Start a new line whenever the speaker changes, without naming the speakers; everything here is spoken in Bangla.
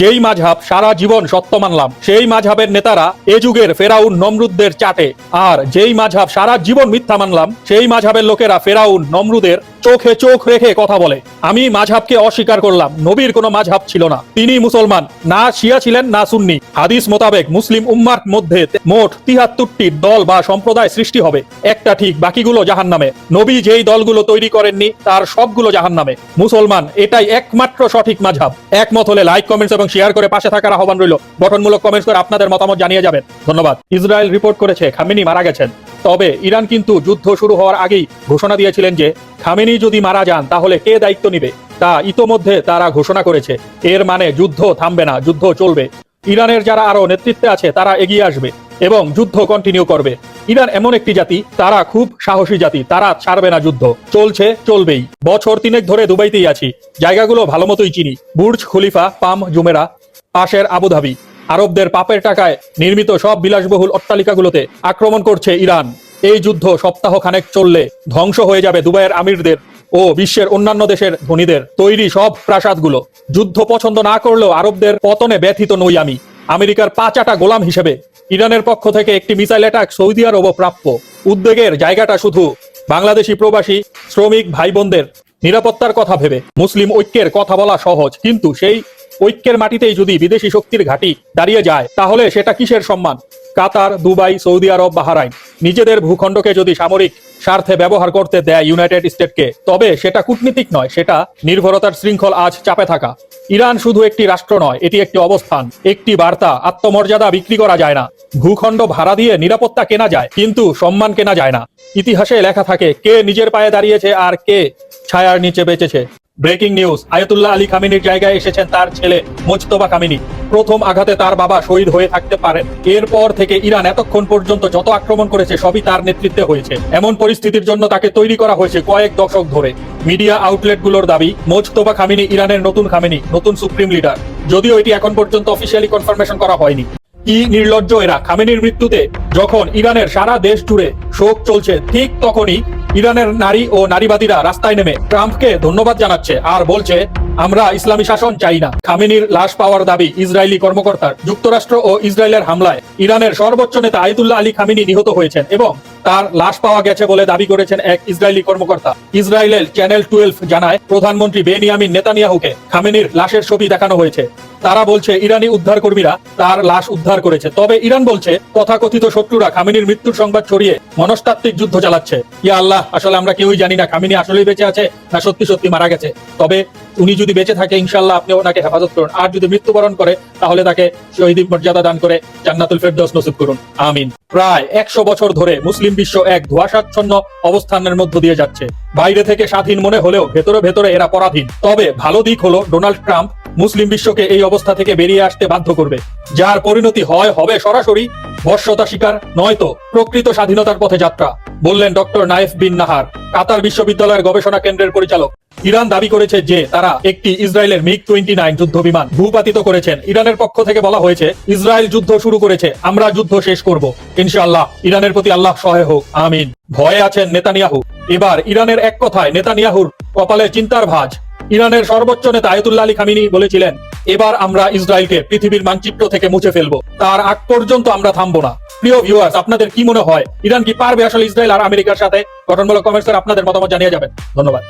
যেই মাযহাব সারা জীবন সত্য মানলাম, সেই মাযহাবের নেতারা এ যুগের ফেরাউন নমরুদদের চাটে। আর যেই মাযহাব সারা জীবন মিথ্যা মানলাম, সেই মাযহাবের লোকেরা ফেরাউন নমরুদের চোখে চোখ রেখে কথা বলে। আমি মাযহাবকে অস্বীকার করলাম, নবীর কোনো মাযহাব ছিল না, তিনি মুসলমান, না শিয়া ছিলেন না সুন্নি। হাদিস মোতাবেক মুসলিম উম্মার মধ্যে মোট ৭৩টি দল বা সম্প্রদায় সৃষ্টি হবে, একটা ঠিক, বাকিগুলো জাহান্নামে। নবী যেই দলগুলো তৈরি করেননি তার সবগুলো জাহান্নামে। মুসলমান এটাই একমাত্র সঠিক মাযহাব। একমত হলে লাইক, কমেন্টস এবং শেয়ার করে পাশে থাকার আহ্বান রইল। গঠনমূলক কমেন্টস করে আপনাদের মতামত জানিয়ে যাবেন। ধন্যবাদ। ইসরায়েল রিপোর্ট করেছে খামেনি মারা গেছেন। তবে ইরান কিন্তু যুদ্ধ শুরু হওয়ার আগেই ঘোষণা দিয়েছিলেন যে খামেনি যদি মারা যান তাহলে কে দায়িত্ব নিবে, তা ইতোমধ্যে তারা ঘোষণা করেছে। এর মানে যুদ্ধ থামবে না, যুদ্ধ চলবে। ইরানের যারা আরো নেতৃত্বে আছে তারা এগিয়ে আসবে এবং যুদ্ধ কন্টিনিউ করবে। ইরান এমন একটি জাতি, তারা খুব সাহসী জাতি, তারা ছাড়বে না যুদ্ধ। চলছে, চলবেই। বছর ৩ ধরে দুবাইতেই আছি, জায়গাগুলো ভালো মতোই চিনি। বুর্জ খলিফা, পাম জুমেরা, পাশের আবুধাবি। আরবদের পাপের টাকায় নির্মিত সব বিলাসবহুল অট্টালিকাগুলোতে আক্রমণ করছে ইরান। এই যুদ্ধ সপ্তাহ খানেক চললে ধ্বংস হয়ে যাবে দুবাইয়ের আমিরদের ও বিশ্বের অন্যান্য দেশের ধনীদের তৈরি সব প্রাসাদগুলো। যুদ্ধ পছন্দ না করলেও আরবদের পতনে ব্যথিত নই আমি। আমেরিকার পাঁচাটা গোলাম হিসেবে ইরানের পক্ষ থেকে একটি মিসাইল অ্যাটাক সৌদি আরবও প্রাপ্য। উদ্বেগের জায়গাটা শুধু বাংলাদেশি প্রবাসী শ্রমিক ভাই বোনদের নিরাপত্তার কথা ভেবে। মুসলিম ঐক্যের কথা বলা সহজ, কিন্তু সেই ঐক্যের মাটিতেই যদি বিদেশি শক্তির ঘাঁটি দাঁড়িয়ে যায় তাহলে সেটা কিসের সম্মান? কাতার, দুবাই, সৌদি আরব, বাহরাইন নিজেদের ভূখণ্ডকে যদি সামরিক স্বার্থে ব্যবহার করতে দেয় ইউনাইটেড স্টেটকে, তবে সেটা কূটনীতিক নয়, সেটা নির্ভরতার শৃঙ্খল আজ চাপে থাকা। ইরান শুধু একটি রাষ্ট্র নয়, এটি একটি অবস্থান, একটি বার্তা। আত্মমর্যাদা বিক্রি করা যায় না, ভূখণ্ড ভাড়া দিয়ে নিরাপত্তা কেনা যায়, কিন্তু সম্মান কেনা যায় না। ইতিহাসে লেখা থাকে কে নিজের পায়ে দাঁড়িয়েছে আর কে ছায়ার নিচে বেঁচেছে। ব্রেকিং নিউজ, আয়াতুল্লাহ আলী খামেনির জায়গায় এসেছেন তার ছেলে মোজতবা খামেনি। প্রথম আঘাতে তার বাবা শহীদ হয়ে থাকতে পারেন। এরপর থেকে ইরান এতক্ষণ পর্যন্ত যত আক্রমণ করেছে সবই তার নেতৃত্বে হয়েছে। এমন পরিস্থিতির জন্য তাকে তৈরি করা হয়েছে কয়েক দশক ধরে। মিডিয়া আউটলেটগুলোর দাবি মোজতবা খামেনি ইরানের নতুন খামেনি, নতুন সুপ্রিম লিডার, যদিও এটি এখন পর্যন্ত অফিসিয়ালি কনফার্মেশন করা হয়নি। কি নির্লজ্জ এরা! খামেনির মৃত্যুতে যখন ইরানের সারা দেশ জুড়ে শোক চলছে, ঠিক তখনই ইরানের নারী ও নারীবাদীরা রাস্তায় নেমে ট্রাম্পকে ধন্যবাদ জানাচ্ছে আর বলছে আমরা ইসলামী শাসন চাই না। খামেনির লাশ পাওয়ার দাবি ইসরায়েলি কর্মকর্তার। যুক্তরাষ্ট্র ও ইসরায়েলের হামলায় ইরানের সর্বোচ্চ নেতা আয়াতুল্লাহ আলী খামেনি নিহত হয়েছেন এবং তার লাশ পাওয়া গেছে বলে দাবি করেছেন এক ইসরায়েলি কর্মকর্তা। ইসরায়েলের চ্যানেল 12 জানায় প্রধানমন্ত্রী বেনিয়ামিন নেতানিয়াহুকে খামেনির লাশের ছবি দেখানো হয়েছে। তারা বলছে ইরানি উদ্ধার কর্মীরা তার লাশ উদ্ধার করেছে। তবে ইরান বলছে তথাকথিত শত্রুরা খামেনির মৃত্যুর সংবাদ ছড়িয়ে মনস্তাত্ত্বিক যুদ্ধ চালাচ্ছে। ইয়া আল্লাহ, আসলে আমরা কেউই জানি না খামেনি আসলেই বেঁচে আছে না সত্যি সত্যি মারা গেছে। তবে উনি যদি বেঁচে থাকে ইনশাআল্লাহ আপনি ওনাকে হেফাজত করুন, আর যদি মৃত্যুবরণ করে তাহলে তাকে শহীদ মর্যাদা দান করে জান্নাতুল ফেরদৌস নসিব করুন, আমিন। প্রায় 100 বছর ধরে মুসলিম বিশ্ব এক ধোঁয়াশাচ্ছন্ন অবস্থানের মধ্য দিয়ে যাচ্ছে। বাইরে থেকে স্বাধীন মনে হলেও ভেতরে ভেতরে এরা পরাধীন। তবে ভালো দিক হলো ডোনাল্ড ট্রাম্প মুসলিম বিশ্বকে এই অবস্থা থেকে বেরিয়ে আসতে বাধ্য করবে, যার পরিণতি হবে সরাসরি বর্ষতা শিকার, নয়তো প্রকৃত স্বাধীনতার পথে যাত্রা, বললেন ডক্টর নায়েফ বিন নাহার, কাতার বিশ্ববিদ্যালয়ের গবেষণা কেন্দ্রের পরিচালক। ইরান দাবি করেছে যে তারা একটি ইসরায়েলের MiG-29 যুদ্ধ বিমান ভূপাতিত করেছেন। ইরানের পক্ষ থেকে বলা হয়েছে ইসরায়েল যুদ্ধ শুরু করেছে, আমরা যুদ্ধ শেষ করব ইনশাআল্লাহ। ইরানের প্রতি আল্লাহ সহায় হোক, আমিন। ভয়ে আছেন নেতানিয়াহু। এবার ইরানের এক কথায় নেতানিয়াহুর কপালে চিন্তার ভাঁজ। ইরানের সর্বোচ্চ নেতা আয়াতুল্লাহ আলী খামেনি বলেছিলেন এবার আমরা ইসরায়েলকে পৃথিবীর মানচিত্র থেকে মুছে ফেলবো, তার আগ পর্যন্ত আমরা থামবো না। প্রিয় ভিউয়ার্স, আপনাদের কি মনে হয় ইরান কি পারবে আসলে ইসরায়েল আর আমেরিকার সাথে? গঠনমূলক কমেন্টস করে আপনাদের মতামত জানিয়ে যাবেন। ধন্যবাদ।